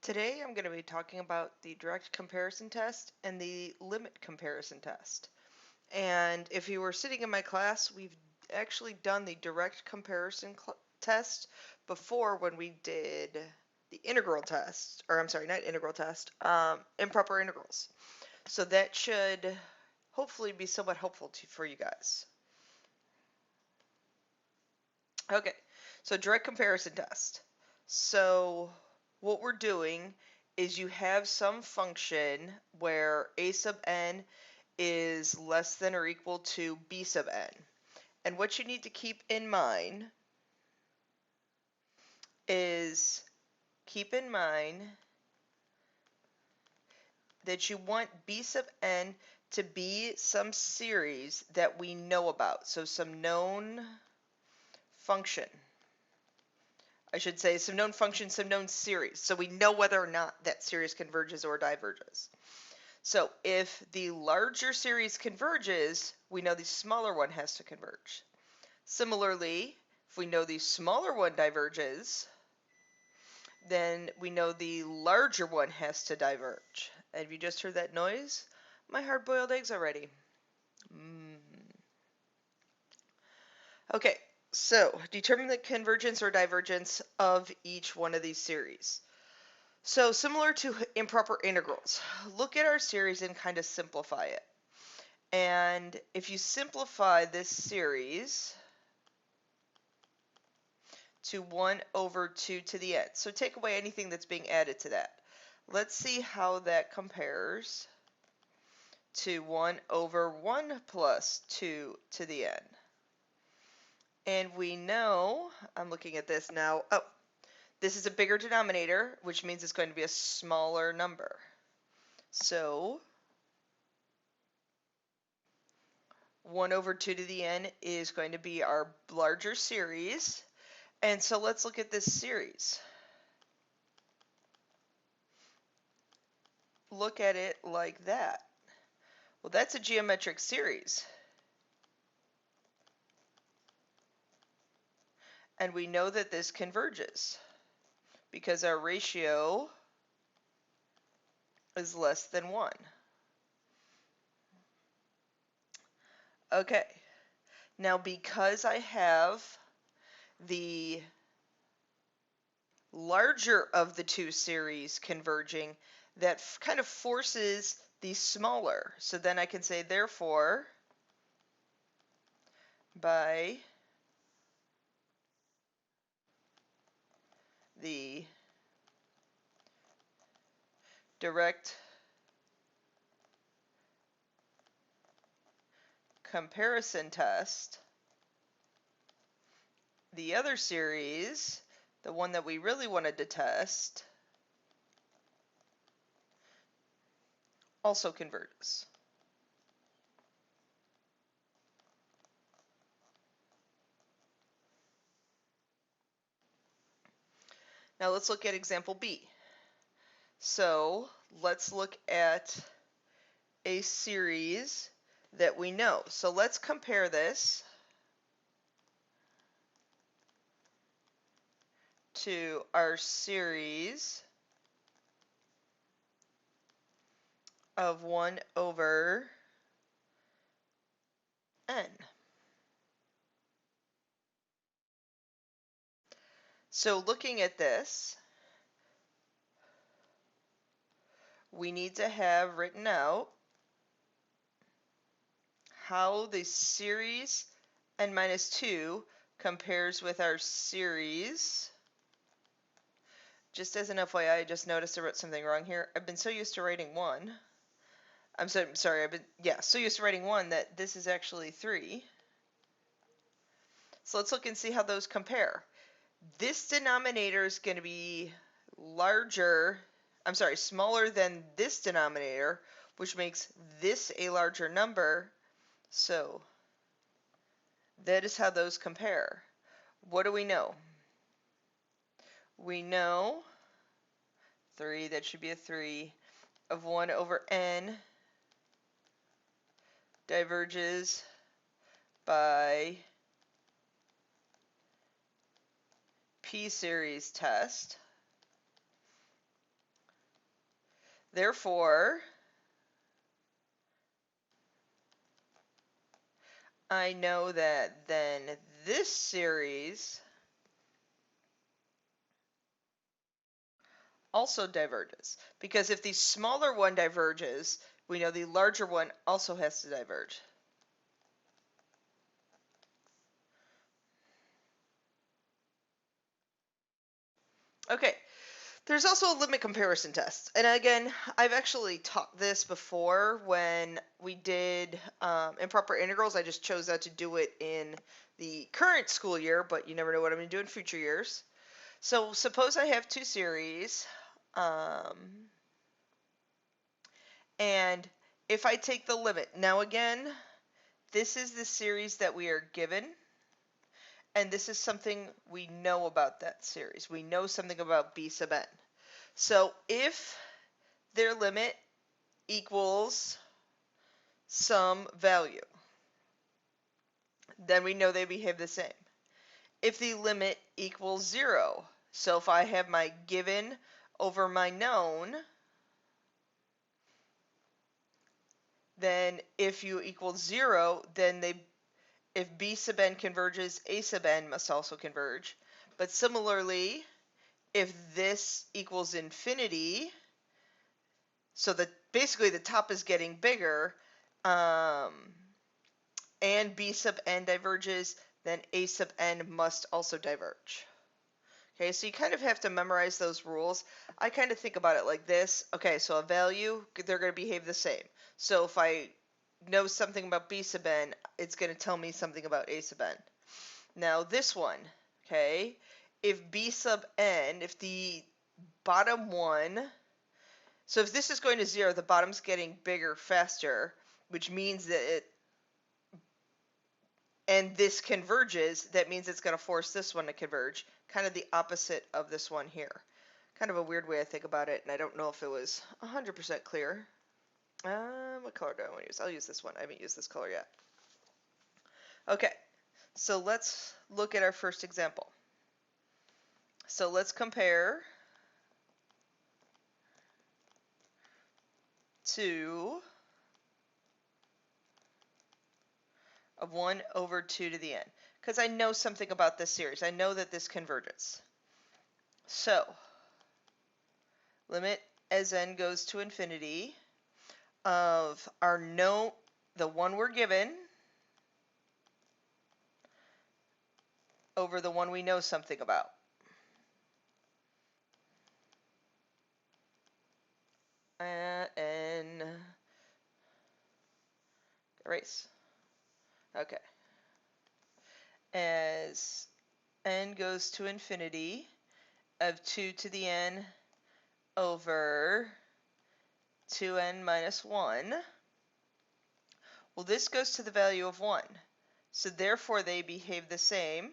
Today I'm going to be talking about the direct comparison test and the limit comparison test. And if you were sitting in my class, we've actually done the direct comparison test before when we did the integral test, or I'm sorry, not integral test, improper integrals. So that should hopefully be somewhat helpful for you guys. Okay, so direct comparison test. So what we're doing is you have some function where a sub n is less than or equal to b sub n. And what you need to keep in mind is that you want b sub n to be some series that we know about. So some known function. I should say some known function, some known series. So we know whether or not that series converges or diverges. So if the larger series converges, we know the smaller one has to converge. Similarly, if we know the smaller one diverges, then we know the larger one has to diverge. And if you just heard that noise, my hard-boiled eggs are ready. Okay, so determine the convergence or divergence of each one of these series. So similar to improper integrals, look at our series and kind of simplify it. And if you simplify this series to 1 over 2 to the n, so take away anything that's being added to that. Let's see how that compares to 1 over 1 plus 2 to the n. And we know, I'm looking at this now, oh, this is a bigger denominator, which means it's going to be a smaller number. So 1 over 2 to the n is going to be our larger series. And so let's look at this series. Look at it like that. Well, that's a geometric series. And we know that this converges because our ratio is less than 1. Okay, now because I have the larger of the two series converging, that kind of forces the smaller. So then I can say, therefore, by the direct comparison test, the other series, the one that we really wanted to test, also converges. Now let's look at example B. So let's look at a series that we know. So let's compare this to our series of 1 over n. So looking at this, we need to have written out how the series n minus 2 compares with our series. Just as an FYI, I just noticed I wrote something wrong here. I've been so used to writing 1. I'm so sorry, so used to writing 1 that this is actually 3. So let's look and see how those compare. This denominator is going to be smaller than this denominator, which makes this a larger number. So that is how those compare. What do we know? We know 3, that should be a 3, of 1 over n diverges by p-series test. Therefore, I know that then this series also diverges. Because if the smaller one diverges, we know the larger one also has to diverge. Okay, there's also a limit comparison test. And again, I've actually taught this before when we did improper integrals. I just chose not to do it in the current school year, but you never know what I'm going to do in future years. So suppose I have two series, and if I take the limit, now again, this is the series that we are given, and this is something we know about that series. We know something about b sub n. So if their limit equals some value, then we know they behave the same. If the limit equals 0, so if I have my given over my known, then if u equals 0, then if b sub n converges, a sub n must also converge. But similarly, if this equals infinity, so that basically the top is getting bigger, and b sub n diverges, then a sub n must also diverge. Okay, so you kind of have to memorize those rules. I kind of think about it like this. Okay, so a value, they're going to behave the same. So if I know something about b sub n, it's going to tell me something about a sub n. Now this one, okay, if b sub n, if the bottom one, so if this is going to 0, the bottom's getting bigger faster, which means that and this converges, that means it's going to force this one to converge. Kind of the opposite of this one here. Kind of a weird way I think about it, and I don't know if it was 100% clear. What color do I want to use? I'll use this one. I haven't used this color yet. Okay, so let's look at our first example. So let's compare to of 1 over 2 to the n, because I know something about this series. I know that this converges. So limit as n goes to infinity of our known, the one we're given, over the one we know something about. And erase. Okay. As n goes to infinity of 2 to the n over 2n minus 1. Well, this goes to the value of 1. So therefore they behave the same.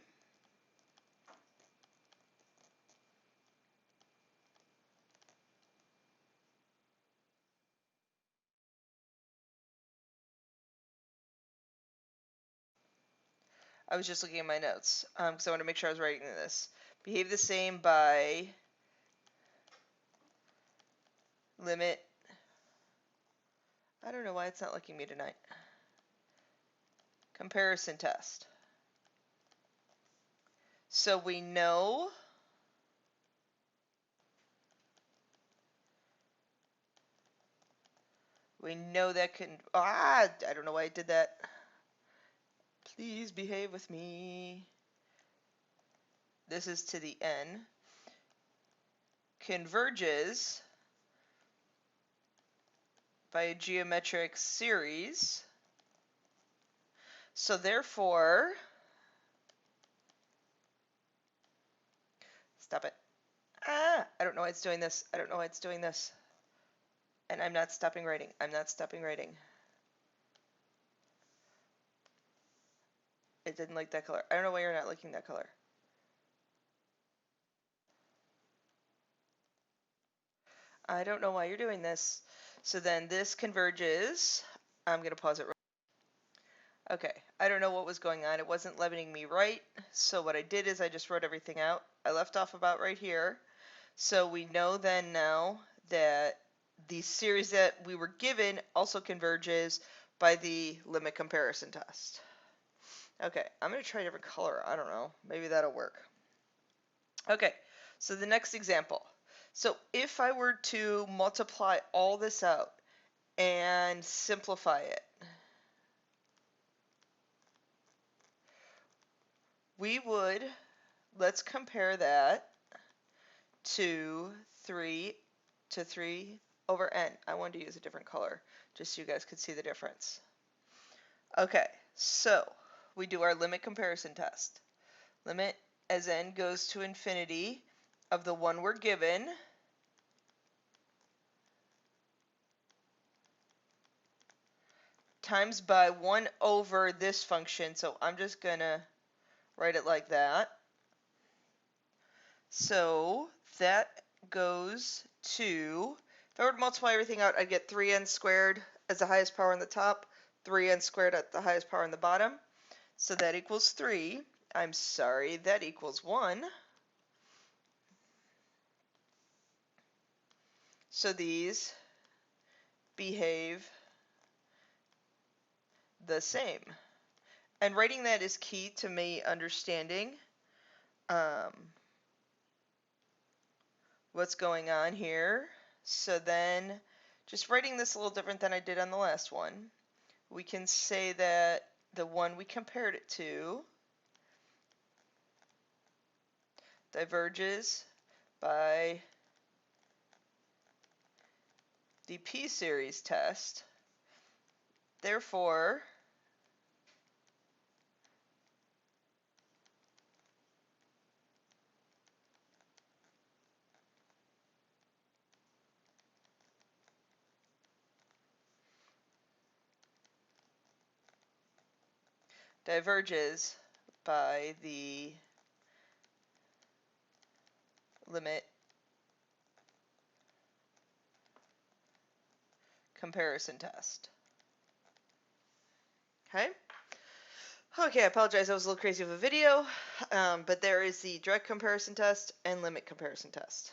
I was just looking at my notes because I want to make sure I was writing this. Behave the same by limit. I don't know why it's not liking me tonight. Comparison test. So we know that can, I don't know why I did that. Please behave with me. This is to the n. Converges by a geometric series. So therefore, stop it. I don't know why it's doing this. I don't know why it's doing this. And I'm not stopping writing. I'm not stopping writing. It didn't like that color. I don't know why you're not liking that color. I don't know why you're doing this. So then this converges. I'm going to pause it. Okay, I don't know what was going on. It wasn't letting me write. So what I did is I just wrote everything out. I left off about right here. So we know then now that the series that we were given also converges by the limit comparison test. Okay, I'm going to try a different color. I don't know. Maybe that'll work. Okay, so the next example. So if I were to multiply all this out and simplify it, we would, let's compare that to 3 over n. I wanted to use a different color just so you guys could see the difference. Okay, so we do our limit comparison test. Limit as n goes to infinity of the one we're given times by 1 over this function. So I'm just going to write it like that. So that goes to, if I were to multiply everything out, I'd get 3n squared as the highest power on the top, 3n squared at the highest power on the bottom. So that equals 3. I'm sorry, that equals 1. So these behave the same. And writing that is key to me understanding what's going on here. So then, just writing this a little different than I did on the last one, we can say that the one we compared it to diverges by the p-series test. Therefore, diverges by the limit comparison test. Okay? Okay, I apologize, that was a little crazy of a video, but there is the direct comparison test and limit comparison test.